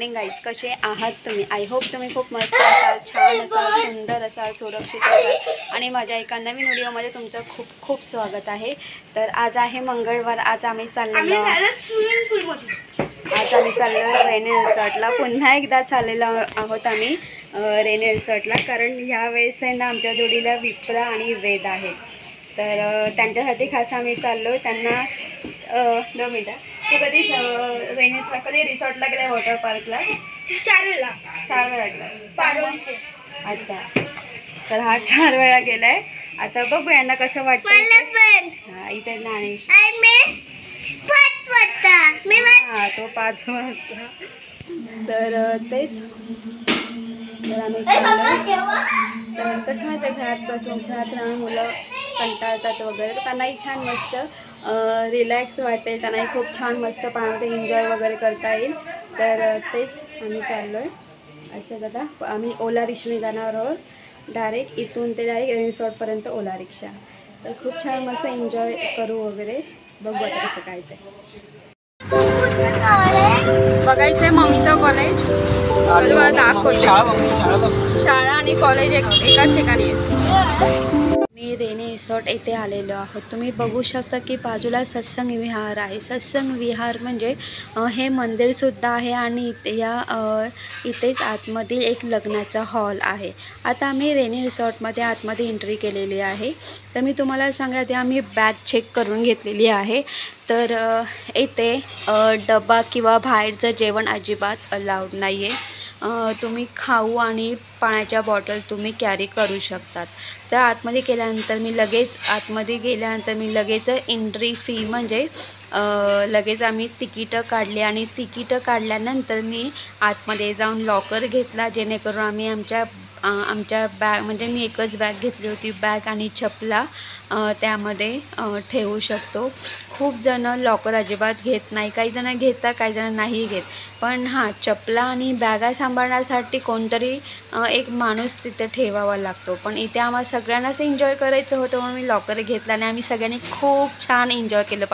Morning guys, कसे आहात तुम्ही? आय होप तुम्ही खूप मस्त असाल, छान असाल, सुंदर असाल, सुरक्षित असाल आणि माझ्या एका नवीन व्हिडिओमध्ये तुमचं खूप खूप स्वागत आहे. तर आज आहे मंगळवार. आज आम्ही चाललो रेनी रिसॉर्टला. पुन्हा एकदा चाललेलो आहोत आम्ही रेनी रिसॉर्टला, कारण ह्या वेळेस आहे ना आमच्या जोडीला विप्रा आणि वेद आहेत. तर त्यांच्यासाठी खास आम्ही चाललो. त्यांना 2 मिनटं. तू कधी कधी रिसॉर्टला गेलाय? वॉटर पार्कला 4 वेळा. 4 वेळा गेला. पारोळचे. अच्छा, तर हा 4 वेळा गेलाय. आता बघू यांना कसं वाटतं. इथे ज्ञानेश हा तो 5 वाजता. तर तेच तर आम्ही तर कसं माहिती आहे, घरात बसून घरात राहून मुलं कंटाळतात वगैरे, तर त्यांनाही छान मस्त रिलॅक्स वाटेल, त्यांनाही खूप छान मस्त पाण्यामध्ये एन्जॉय वगैरे करता येईल. तर तेच आम्ही चाललो आहे. असं दादा आम्ही ओला रिक्षाने जाणार आहोत. डायरेक्ट इथून ते डायरेक्ट रिसॉर्टपर्यंत ओला रिक्षा. तर खूप छान मस्त एन्जॉय करू वगैरे. बघू आता कसं काय ते. बघायचं आहे मम्मीचं कॉलेज. मला दाखवते. शाळा आणि कॉलेज एकाच ठिकाणी आहे. मी रेनी रिसॉर्ट येथे आलेलो आहोत. तुम्ही बघू शकता की बाजूला सत्संग विहार आहे. सत्संग विहार म्हणजे हे मंदिरसुद्धा आहे आणि इथेच आतमध्ये एक लग्नाचा हॉल आहे. आता आम्ही रेनी रिसॉर्टमध्ये आतमध्ये एंट्री केलेली आहे. तर मी तुम्हाला सांगते, आम्ही बॅग चेक करून घेतलेली आहे. तर येथे डबा किंवा बाहेरचं जेवण अजिबात अलाउड नाही आहे. तुम्ही खाऊ आणि पाण्याच्या बॉटल तुम्ही कॅरी करू शकतात. तर आतमध्ये गेल्यानंतर मी लगेच एंट्री फी म्हणजे लगेच आम्ही तिकीटं काढली आणि तिकीटं काढल्यानंतर मी आतमध्ये जाऊन लॉकर घेतला, जेणेकरून आम्ही आमच्या बॅग म्हणजे मी एकच बॅग घेतली होती, बॅग आणि चपला त्यामध्ये ठेवू शकतो. खूप जणं लॉकर अजिबात घेत नाही, काही जणं घेतात, काही जणं नाही घेत. पण हां, चपला आणि बॅगा सांभाळण्यासाठी कोणतरी एक माणूस तिथे ठेवावा लागतो. पण इथे आम्हाला सगळ्यांनाच एन्जॉय करायचं होतं म्हणून मी लॉकर घेतला आणि आम्ही सगळ्यांनी खूप छान एन्जॉय केलं.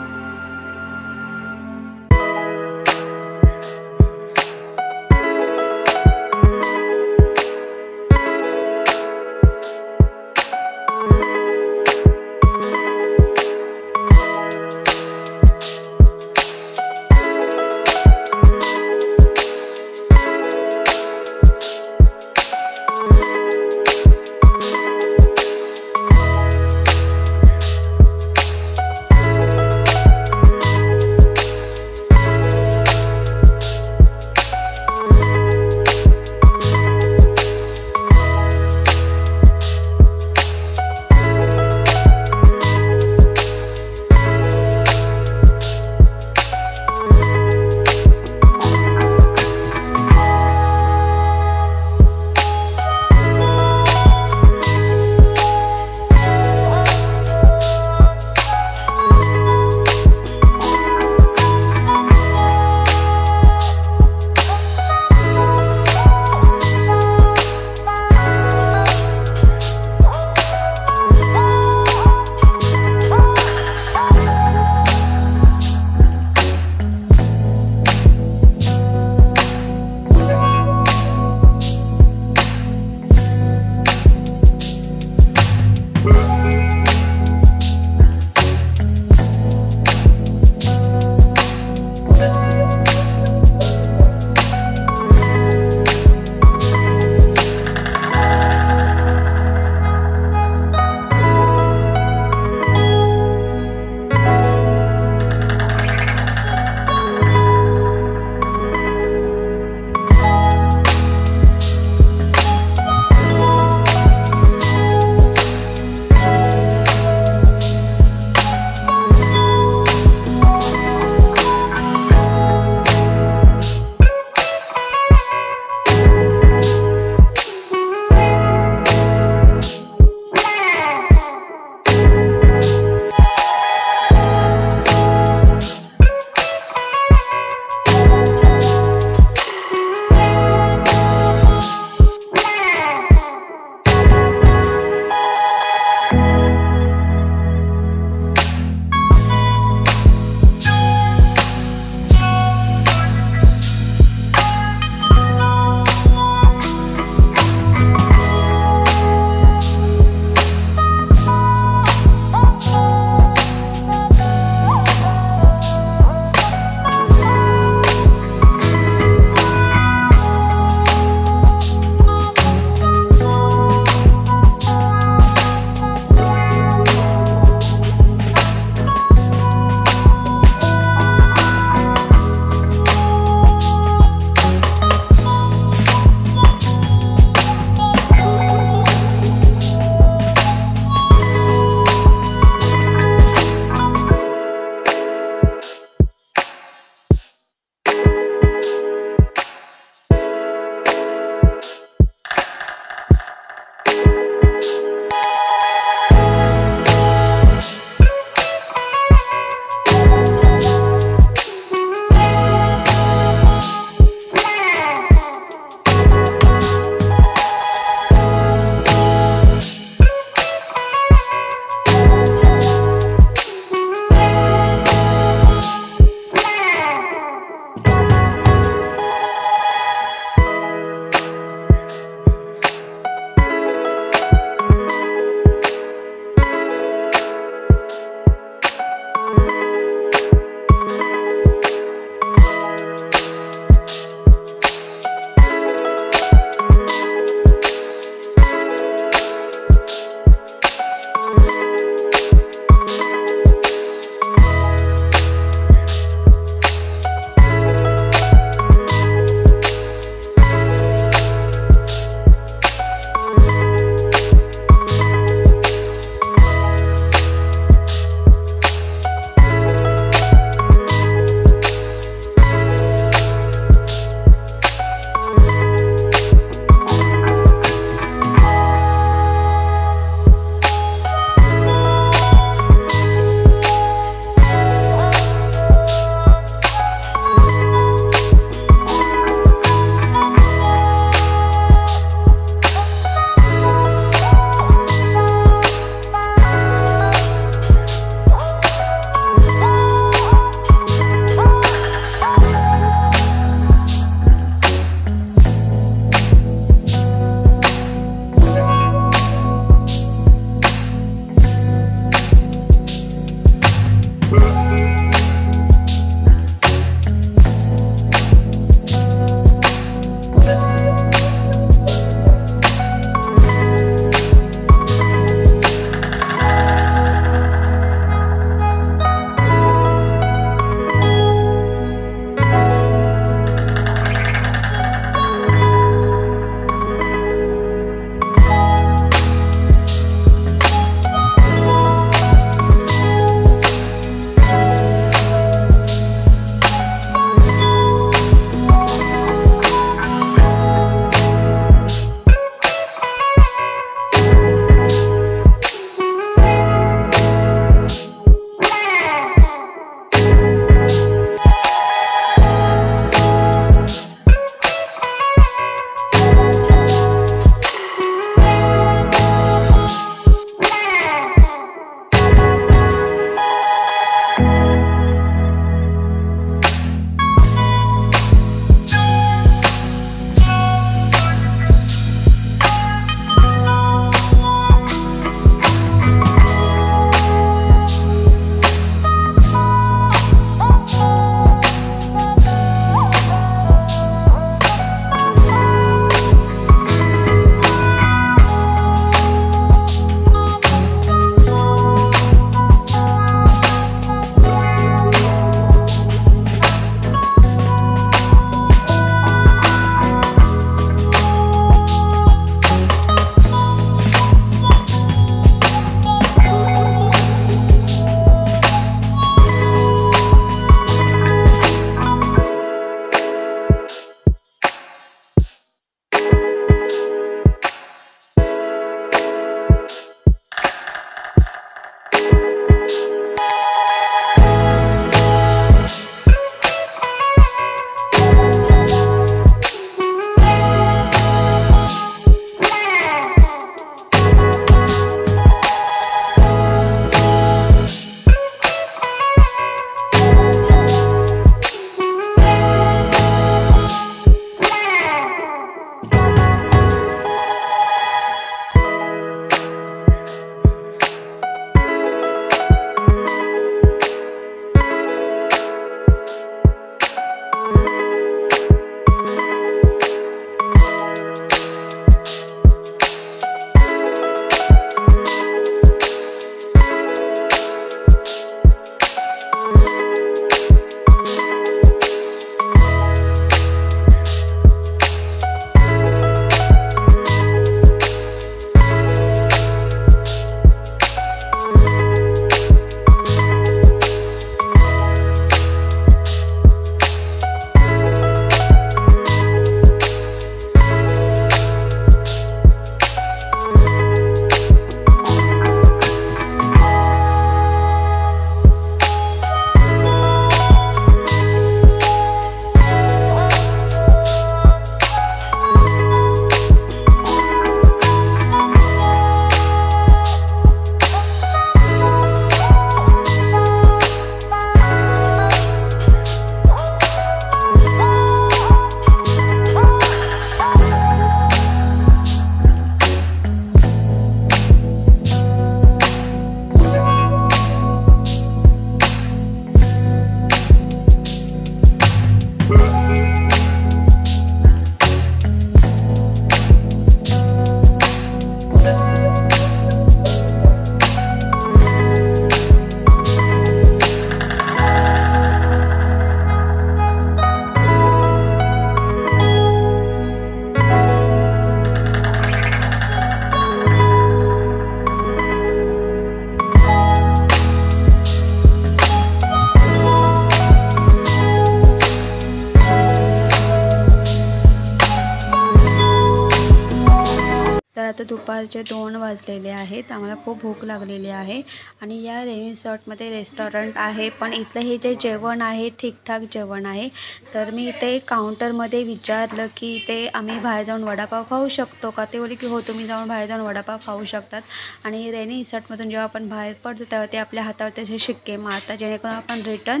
आता दुपारचे 2 वाजलेले आहेत. आम्हाला खूप भूक लागलेली आहे आणि या रेनी रिसॉर्टमध्ये रेस्टॉरंट आहे, पण इथलं हे जे जेवण आहे ठीकठाक जेवण आहे. तर मी इथे काउंटरमध्ये विचारलं की इथे आम्ही बाहेर जाऊन वडापाव खाऊ शकतो का. ते बोलले की हो, तुम्ही जाऊन बाहेर जाऊन वडापाव खाऊ शकतात. आणि रेनी रिसॉर्टमधून जेव्हा आपण बाहेर पडतो तेव्हा ते आपल्या हातावर तसे शिक्के मारतात, जेणेकरून आपण रिटर्न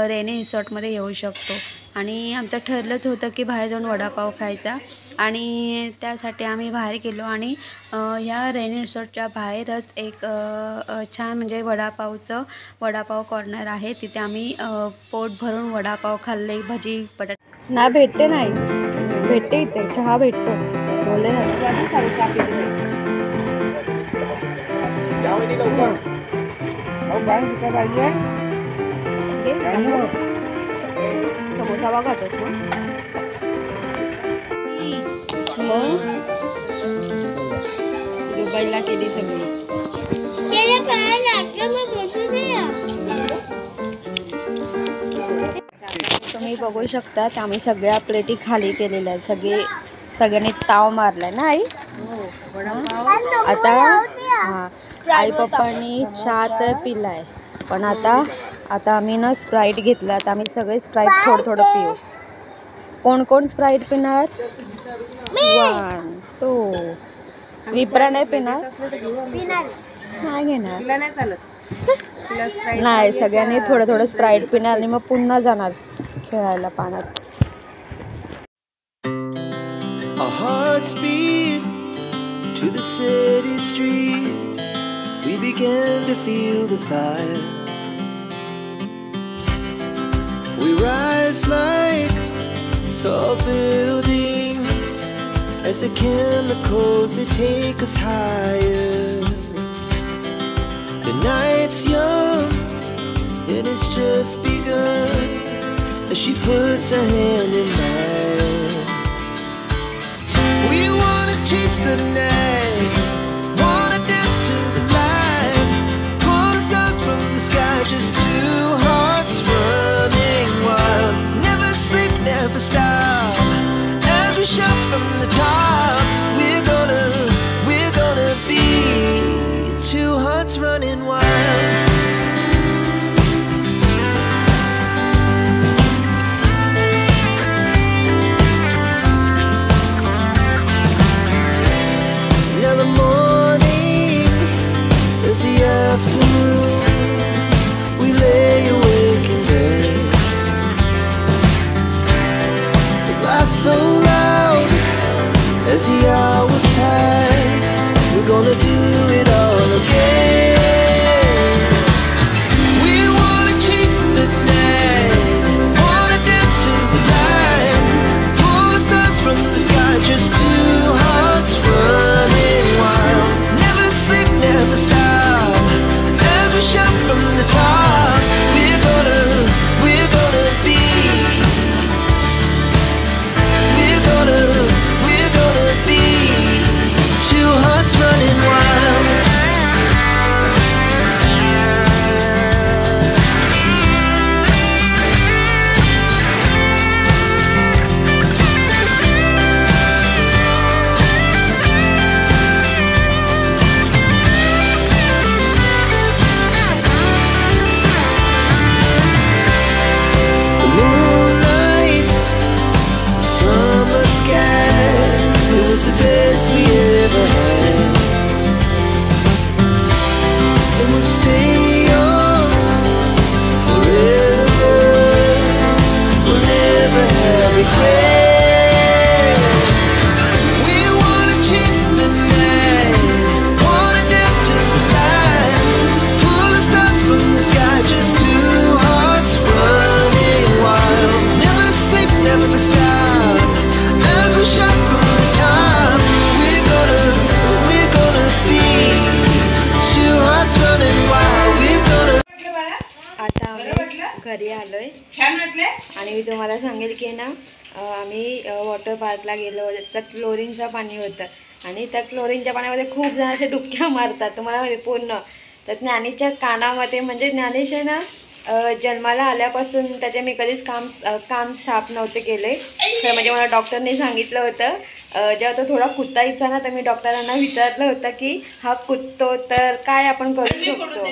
रेनी रिसॉर्टमध्ये येऊ शकतो. आणि आमचं ठरलंच होतं की बाहेर जाऊन वडापाव खायचा आणि त्यासाठी आम्ही बाहेर गेलो. आणि ह्या रेनी रिसॉर्टच्या बाहेरच एक छान म्हणजे वडापाव कॉर्नर आहे. तिथे आम्ही पोट भरून वडापाव खाल्ले, भजी बटाटे ना भेटते नाही भेटते, इथे चहा भेटतो बोलले ना. समोसा बघातच ना दुबईला केली सगळी. तुम्ही बघू शकता आम्ही सगळ्या प्लेटी खाली केलेल्या आहेत. सगळ्यांनी ताव मारलाय ना आई. आता आई पप्पांनी चहा तर पिलाय, पण आता आम्ही ना स्प्राईट घेतला. आता आम्ही सगळे स्प्राईट थोडं पिऊ. कोण कोण स्प्राईट पिणार? 1 2. विप्रा नाही पिणार, नाही घेणार नाही. सगळ्यांनी थोडं स्प्राईट पिणार आणि मग पुन्हा जाणार खेळायला पाण्यात. Our hearts beat to the city streets. We began to feel the fire. We rise like tall buildings as the chemicals they take us higher. The night's young and it's just begun as she puts her hand in mine. We wanna chase the night, wanna dance to the light, pull stars from the sky, just two hearts running wild. Never sleep, never stop, as we shout from the top. We're gonna be two hearts running wild. So loud as the hours pass, we're gonna do it all again. We wanna chase the night, wanna dance to the light, pull stars from the sky, just two hearts running wild. Never sleep, never stop, as we shout from the top. We're gonna be. We're gonna be two hearts running wild. The moonlight, summer sky, it was the best we ever had. And we'll stay on forever. We'll never have regrets. We wanna chase the night, wanna dance to the light, pull the stars from the sky, just two hearts running wild. Never sleep, never stop, as we shout from the top. We're gonna be two hearts running wild. We're gonna. आता आम्ही घरी आलोय आणि मी तुम्हाला सांगेल की ना आम्ही वॉटर पार्कला गेलो. त्यात क्लोरीनचं पाणी होतं आणि त्या क्लोरीनच्या पाण्यामध्ये खूप जण असे डुबक्या मारतात. तुम्हाला माहिती पूर्ण. तर ज्ञानीच्या कानामध्ये म्हणजे ज्ञानेश आहे ना जन्माला आल्यापासून त्याचे मी कधीच काम साफ नव्हते केले. तर म्हणजे मला डॉक्टरने सांगितलं होतं जेव्हा तो थोडा कुतायचा ना तर मी डॉक्टरांना विचारलं होतं की हा कुत्तो तर काय आपण करू शकतो.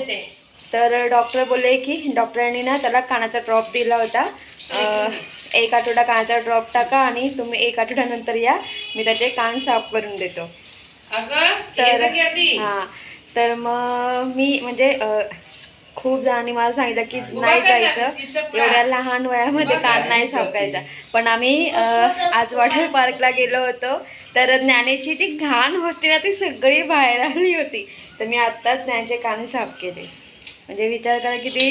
तर डॉक्टर बोलले की डॉक्टरांनी ना त्याला कानाचा ड्रॉप दिला होता. 1 आठवडा कानाचा ड्रॉप टाका आणि तुम्ही 1 आठवड्यानंतर या, मी त्याचे कान साफ करून देतो. तर हां, तर मग मी म्हणजे खूप जणांनी मला सांगितलं की नाही जायचं, एवढ्या लहान वयामध्ये कान नाही साफ करायचा. पण आम्ही आज वॉटर पार्कला गेलो होतो तर ज्ञानेची जी घाण होती ना ती सगळी बाहेर आली होती. तर मी आत्ताच ज्ञानचे कान साफ केले. म्हणजे विचार करा की ती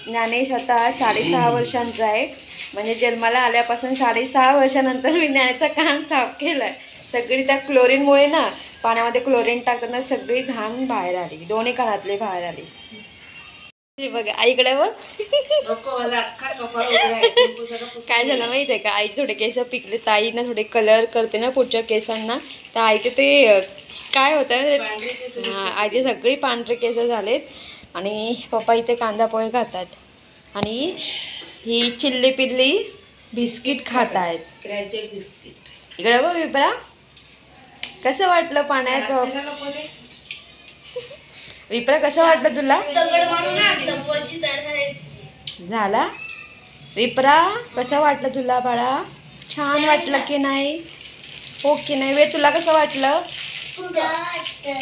ज्ञानेश आता 6.5 वर्षांचा आहे. म्हणजे जन्माला आल्यापासून 6.5 वर्षानंतर मी ज्ञानेचा कान साफ केला आहे. सगळी त्या क्लोरीनमुळे ना, पाण्यामध्ये क्लोरीन टाकताना सगळी घाण बाहेर आली, दोन्ही कानातले बाहेर आली. बघा आईकडे बघ. काय झालं माहिती आहे का, आई थोडे केस पिकले, ताई ना थोडे कलर करते ना पुढच्या केसांना, तर आईचे ते काय होतं, हां आईचे सगळे पांढरे केस झालेत. आणि पप्पा इथे कांदा पोहे खातात आणि ही चिल्ली पिल्ली बिस्किट खात आहेत. इकडे बघ विपरा, कसं वाटलं पाण्यात? विपरा कसं वाटलं तुला? झाला विपरा, कसं वाटलं तुला बाळा? छान वाटलं की नाही? हो की नाही? वे तुला कसं वाटलं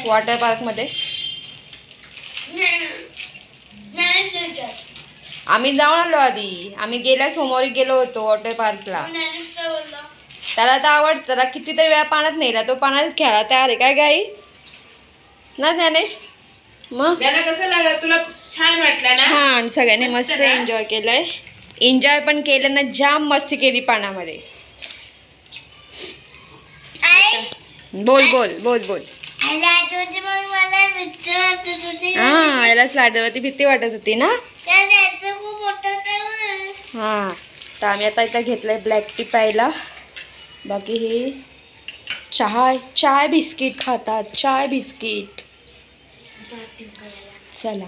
वॉटर पार्कमध्ये? आम्ही जाऊन आलो आधी, आम्ही गेल्या सोमवारी गेलो होतो वॉटर पार्कला. त्याला तर आवडतं, त्याला कितीतरी वेळा पाण्यात नेला, तो पाण्यात खेळा तयार आहे. काय गाई ना ज्ञानेश? मग त्याला कसं लागलं तुला? छान वाटलं ना? छान, सगळ्यांनी मस्त एन्जॉय केलंय. एन्जॉय पण केलं ना, जाम मस्ती केली पाण्यामध्ये. बोल बोल बोल बोल. हा, याला स्लायडरवरती भीती वाटत होती ना. हां, तर आम्ही आता इथं घेतलंय ब्लॅक टी प्यायला. बाकी हे चाय बिस्किट खातात, चाय बिस्किट. चला